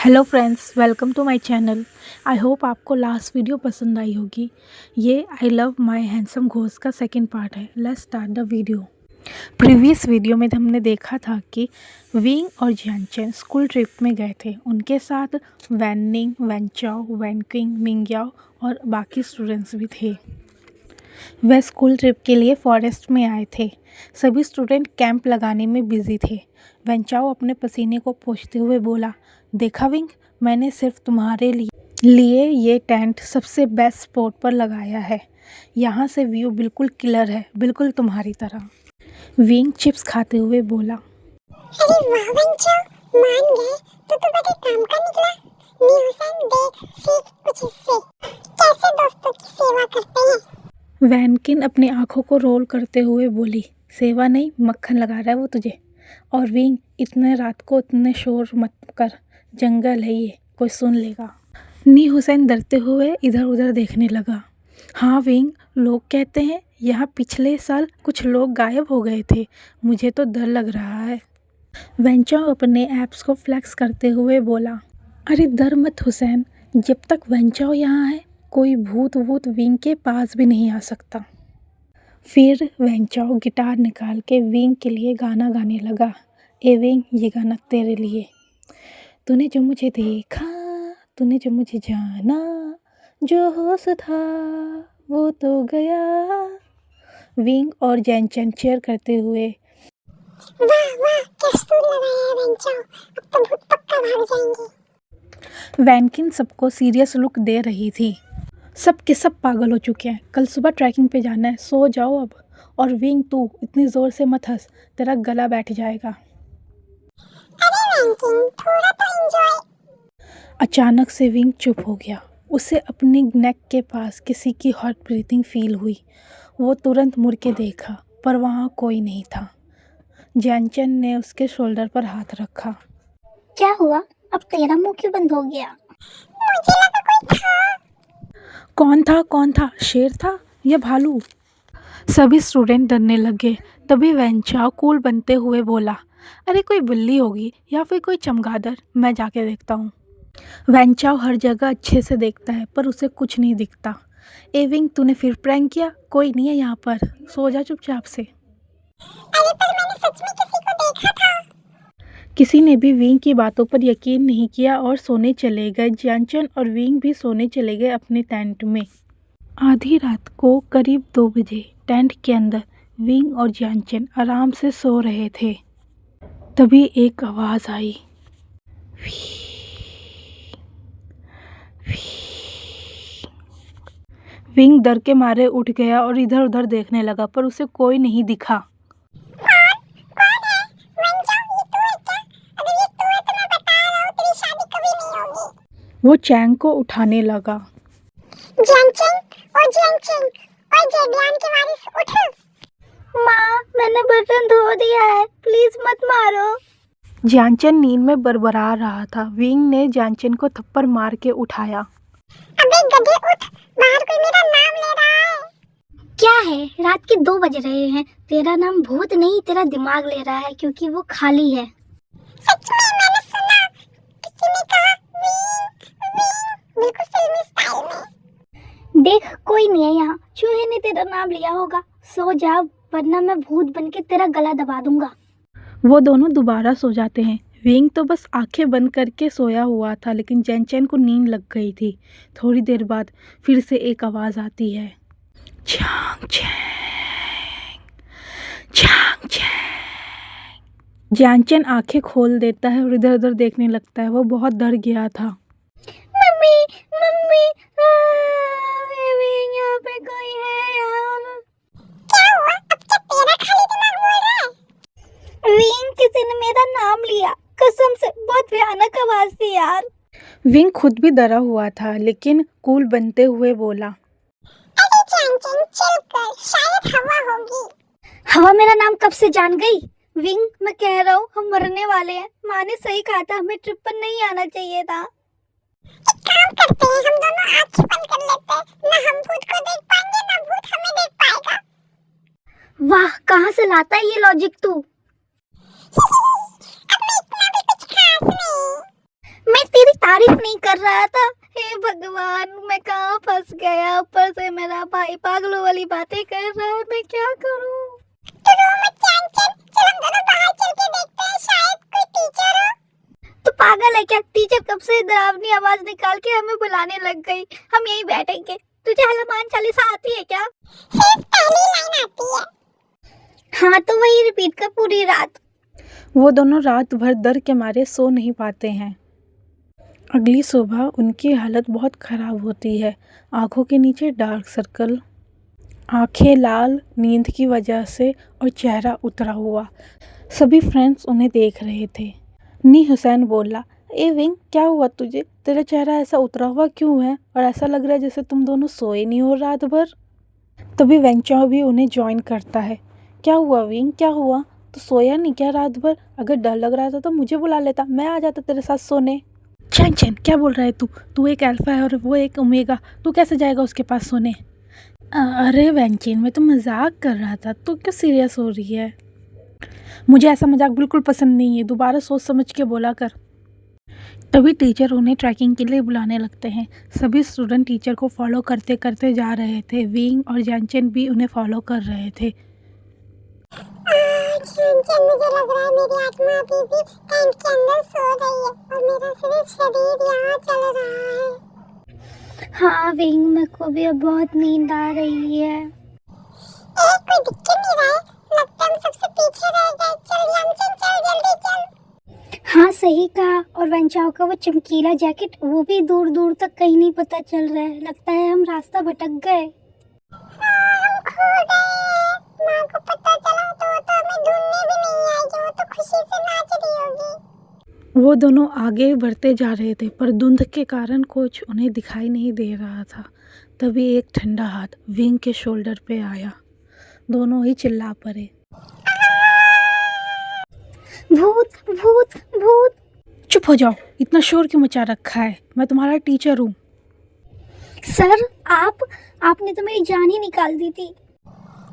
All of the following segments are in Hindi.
Hello friends, welcome to my channel. I hope आपको लास्ट वीडियो पसंद आई होगी। ये I love my handsome ghost का सेकंड पार्ट है। Let's start the video. Previous video में हमने देखा था कि विंग और जियांचन स्कूल ट्रिप में गए थे। उनके साथ वैनिंग, वेंचाओ, वैनकिंग, मिंगयाओ और बाकी स्टूडेंट्स भी थे। वह स्कूल ट्रिप के लिए फॉरेस्ट में आए थे। सभी स्टूडेंट कैंप लगाने में बिजी थे। वेंचाओ अपने पसीने को पोंछते हुए बोला, देखा विंग, मैंने सिर्फ तुम्हारे लिए ये टेंट सबसे बेस्ट स्पॉट पर लगाया है। यहाँ से व्यू बिल्कुल क्लियर है, बिल्कुल तुम्हारी तरह। विंग चिप्स खाते हुए बोला, अरे वाह वेंचाओ, मान गए तो बड़े काम का निकला। न्यूसन देख सीख कुछ इससे, कैसे दोस्तों की सेवा करते हैं। वैनकिन अपनी आंखों को रोल करते हुए बोली, सेवा नहीं, मक्खन लगा रहा है वो तुझे। और विंग, इतने रात को इतने शोर मत कर, जंगल है ये, कोई सुन लेगा। नी हुसैन डरते हुए इधर उधर देखने लगा। हाँ विंग, लोग कहते हैं यहाँ पिछले साल कुछ लोग गायब हो गए थे। मुझे तो डर लग रहा है। वेंचाओ अपने एप्स को फ्लैक्स करते हुए बोला, अरे डर मत हुसैन, जब तक वेंचाओ यहाँ है कोई भूत वूत विंग के पास भी नहीं आ सकता। फिर वेंचाओ गिटार निकाल के विंग के लिए गाना गाने लगा। ए विंग, ये गाना तेरे लिए। तूने जो मुझे देखा, तूने जो मुझे जाना, जो होश था वो तो गया। विंग और जैनचन चेयर करते हुए, वाह वाह, क्या सुर लगाया है वेंचाओ, अब तो भूत पक्का भाग जाएंगे। वैनकिन सबको सीरियस लुक दे रही थी। सब के सब पागल हो चुके हैं, कल सुबह ट्रैकिंग पे जाना है, सो जाओ अब। और विंग, तू इतनी ज़ोर से मत हंस, तेरा गला बैठ जाएगा। अरे वेंकिन, थोड़ा तो एंजॉय। अचानक से विंग चुप हो गया। उसे अपनी नेक के पास किसी की हॉट ब्रीथिंग फील हुई। वो तुरंत मुड़ के देखा, पर वहाँ कोई नहीं था। जैनचन ने उसके शोल्डर पर हाथ रखा। क्या हुआ, अब तेरा मुंह क्यों बंद हो गया? मुझे लगा कोई था। कौन था? शेर था या भालू? सभी स्टूडेंट डरने लगे। तभी वेंचाओ कूल बनते हुए बोला, अरे कोई बिल्ली होगी या फिर कोई चमगादड़, मैं जाके देखता हूँ। वेंचाओ हर जगह अच्छे से देखता है पर उसे कुछ नहीं दिखता। ए विंग, तूने फिर प्रैंक किया? कोई नहीं है यहाँ पर, सो जा चुपचाप से। अरे पर मैंने सच में किसी को देखा था। किसी ने भी विंग की बातों पर यकीन नहीं किया और सोने चले गए। जियांचन और विंग भी सोने चले गए अपने टेंट में। आधी रात को करीब 2 बजे टेंट के अंदर विंग और जियांचन आराम से सो रहे थे। तभी एक आवाज़ आई। विंग डर के मारे उठ गया और इधर उधर देखने लगा, पर उसे कोई नहीं दिखा। कौन है? वेंचाओ, ये तू है क्या? अगर ये तू है तो मैं बता रहा हूँ, तेरी शादी कभी नहीं होगी। वो चैंग को उठाने लगा। जियांचन, ओ जियांचन, ओ जेडियान के वारिस उठ। माँ, मैंने बर्तन धो दिया है, प्लीज मत मारो। जियांचन नींद में बरबरा रहा था। विंग ने जियांचन को थप्पड़ मार के उठाया। अबे गधे उठ, बाहर कोई मेरा नाम ले रहा है। क्या है, रात के 2 बज रहे हैं, तेरा नाम भूत नहीं तेरा दिमाग ले रहा है क्योंकि वो खाली है। सच में मैंने सुना, किसी ने कहा विंग विंग, बिल्कुल फिल्मी स्टाइल में। देख, कोई नहीं है यहाँ, चूहे ने तेरा नाम लिया होगा। सो जा, वरना मैं भूत बनके तेरा गला दबा दूंगा। वो दोनों दोबारा सो जाते हैं। विंग तो बस आंखें बंद करके सोया हुआ था, लेकिन जैनचन को नींद लग गई थी। थोड़ी देर बाद फिर से एक आवाज़ आती है, झांग झैंग, झांग झैंग। जैनचन आंखें खोल देता है और इधर उधर देखने लगता है। वो बहुत डर गया था। मम्मी मम्मी, यहाँ पे कोई है यार। क्या हुआ, अब क्या तेरा खाली दिमाग बोल रहा है? विंग, किसी ने मेरा नाम लिया, कसम से बहुत भयानक आवाज थी यार। विंग खुद भी डरा हुआ था, लेकिन कूल बनते हुए बोला, अरे चैंचन, चिल कर, शायद हवा होगी। हवा मेरा नाम कब से जान गई? विंग, मैं कह रहा हूँ हम मरने वाले हैं। माँ ने सही कहा था, हमें ट्रिप पर नहीं आना चाहिए था। एक काम करते हैं, हम दोनों आँखें बंद कर लेते हैं, ना हम भूत को देख पाएंगे ना भूत हमें देख पाएगा। वाह, कहाँ से लाता है ये लॉजिक तू? अब मैं इतना भी कुछ खास नहीं। मैं तेरी तारीफ नहीं कर रहा था। हे भगवान, मैं कहाँ फंस गया। ऊपर से मेरा भाई पागलों वाली बातें कर रहा है, मैं क्या करूँ। तो रो मत चंचल, चल हम दोनों बाहर चल के देखते हैं, शायद कोई टीचर हो। तो पागल है क्या? टीचर कब से डरावनी आवाज निकाल के हमें बुलाने लग गई। हम यहीं बैठेंगे। तुझे हनुमान चालीसा आती है क्या? सिर्फ पहली लाइन आती है। हाँ तो वही रिपीट कर पूरी रात। वो दोनों रात भर डर के मारे सो नहीं पाते हैं। अगली सुबह उनकी हालत बहुत ख़राब होती है। आँखों के नीचे डार्क सर्कल, आंखें लाल नींद की वजह से और चेहरा उतरा हुआ। सभी फ्रेंड्स उन्हें देख रहे थे। नी हुसैन बोला, ए विंग, क्या हुआ तुझे? तेरा चेहरा ऐसा उतरा हुआ क्यों है और ऐसा लग रहा है जैसे तुम दोनों सोए नहीं हो रात भर। तभी वेंचाओ भी उन्हें ज्वाइन करता है। क्या हुआ विंग, क्या हुआ? तो सोया नहीं क्या रात भर? अगर डर लग रहा था तो मुझे बुला लेता, मैं आ जाता तेरे साथ सोने। चैन चैन, क्या बोल रहा है तू? तू एक अल्फा है और वो एक ओमेगा, तू कैसे जाएगा उसके पास सोने? अरे वेंचिन, मैं तो मजाक कर रहा था, तू क्यों सीरियस हो रही है? मुझे ऐसा मजाक बिल्कुल पसंद नहीं है, दोबारा सोच समझ के बोला कर। तभी टीचर उन्हें ट्रैकिंग के लिए बुलाने लगते हैं। सभी स्टूडेंट टीचर को फॉलो करते करते जा रहे थे। विंग और जैनचन भी उन्हें फॉलो कर रहे थे। मुझे लग रहा है मेरी आत्मा अभी भी टेंट के अंदर सो रही है और मेरा सिर्फ शरीर यहाँ चल रहा है। हाँ विंग, मेरे को भी अब बहुत नींद आ रही है। कोई दिख नहीं रहा है, लगता है हम सबसे पीछे रह गए। चल यामचन, चल जल्दी चल। हाँ सही कहा। और वेंचाओ का वो चमकीला जैकेट, वो भी दूर दूर तक कहीं नहीं पता चल रहा है। लगता है हम रास्ता भटक गए। हम खो गए। माँ को पता चला तो हमें ढूंढने भी नहीं आएगी, वो तो खुशी से नाच रही होगी। वो दोनों आगे बढ़ते जा रहे थे पर धुंध के कारण कुछ उन्हें दिखाई नहीं दे रहा था। तभी एक ठंडा हाथ विंग के शोल्डर पे आया। दोनों ही चिल्ला पड़े, भूत भूत भूत। चुप हो जाओ, इतना शोर क्यों मचा रखा है? मैं तुम्हारा टीचर हूँ। सर, आपने तो मेरी जान ही निकाल दी थी।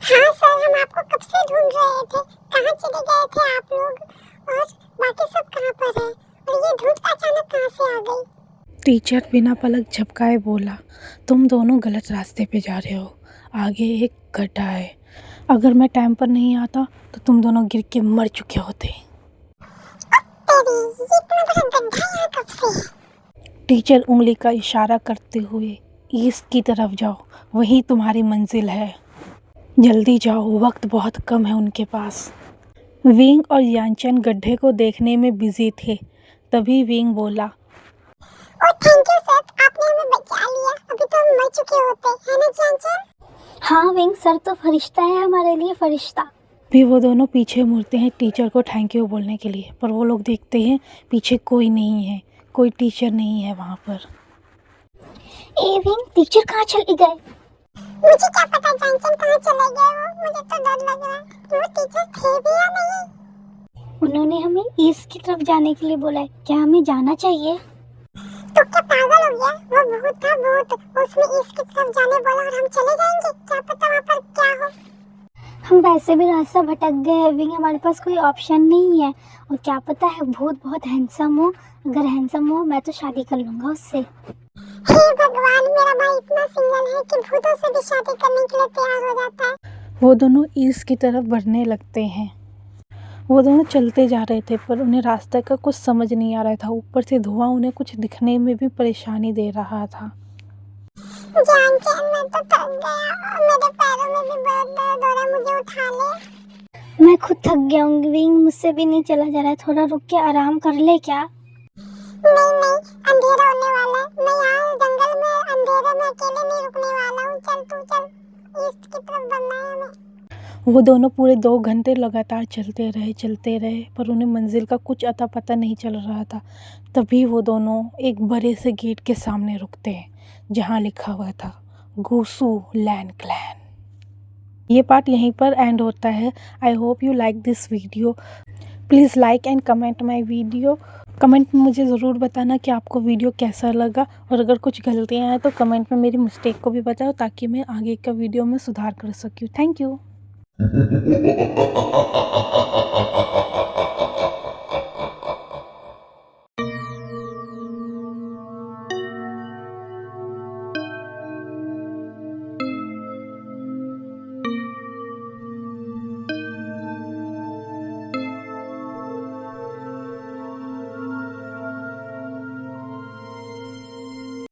हाँ सर, हम आपको कब से ढूंढ रहे थे। कहाँ चले गए थे आप लोग और बाकी सब कहाँ पर है? और ये धूप अचानक कहाँ से आ गई? टीचर बिना पलक झपकाए बोला, तुम दोनों गलत रास्ते पे जा रहे हो। आगे एक गड्ढा है, अगर मैं टाइम पर नहीं आता तो तुम दोनों गिर के मर चुके होते। तेरी, ये इतना बड़ा गड्ढा यहाँ कब से है? टीचर उंगली का इशारा करते हुए, ईस्ट की तरफ जाओ, वही तुम्हारी मंजिल है। जल्दी जाओ, वक्त बहुत कम है उनके पास। विंग और यानचन गड्ढे को देखने में बिजी थे। तभी विंग बोला, ओह थैंक यू सर, आपने हमें बचा लिया। अभी तो हम मर चुके होते, है ना यानचन? हाँ विंग, सर तो फरिश्ता है हमारे लिए, फरिश्ता। भी वो दोनों पीछे मुड़ते हैं टीचर को थैंक यू बोलने के लिए, पर वो लोग देखते हैं पीछे कोई नहीं है, कोई टीचर नहीं है वहाँ पर। ए विंग, टीचर कहाँ चले गए? मुझे क्या पता यानचन कहाँ चले गए। वो मुझे तो डर लग रहा है कि वो टीचर थे भी या नहीं। उन्होंने हमें ईस्ट की तरफ जाने के लिए बोला है, क्या हमें जाना चाहिए? तो क्या पागल हो गया? वो भूत था भूत, उसने ईस्ट की तरफ जाने बोला और हम चले जाएंगे। क्या पता वहाँ पर क्या हो। हम वैसे भी रास्ता भटक गए हैं विंग, हमारे पास कोई ऑप्शन नहीं है। और क्या पता है भूत बहुत हैंडसम हो। अगर हैंडसम हो मैं तो शादी कर लूंगा उससे। हे भगवान, मेरा भाई इतना सिंगल है कि भूतों से भी शादी करने के लिए तैयार हो जाता है। वो दोनों ईस्ट की तरफ बढ़ने लगते हैं। वो दोनों चलते जा रहे थे पर उन्हें रास्ते का कुछ समझ नहीं आ रहा था। ऊपर से धुआं उन्हें कुछ दिखने में भी परेशानी दे रहा था। यानचन, मैं तो थक गया और मेरे पैरों में भी बहुत दर्द हो रहा है, मुझे उठा ले। मैं खुद थक गया हूँ विंग, मुझसे भी नहीं चला जा रहा है। थोड़ा रुक के आराम कर ले क्या? नहीं, अंधेरा होने वाला है। मैं यहाँ जंगल में अंधेरे में अकेले नहीं रुकने वाला हूँ। चल तू चल, ईस्ट की तरफ बढ़ना है हमें। वो दोनों पूरे 2 घंटे लगातार चलते रहे पर उन्हें मंजिल का कुछ अता पता नहीं चल रहा था। तभी वो दोनों एक बड़े से गेट के सामने रुकते हैं जहाँ लिखा हुआ था गुसू लैंड क्लैन। ये पार्ट यहीं पर एंड होता है। I hope you like this video. Please like and comment my video. Comment में मुझे ज़रूर बताना कि आपको वीडियो कैसा लगा, और अगर कुछ गलतियाँ हैं तो कमेंट में मेरी मिस्टेक को भी बताओ ताकि मैं आगे का वीडियो में सुधार कर सकूँ। Thank you.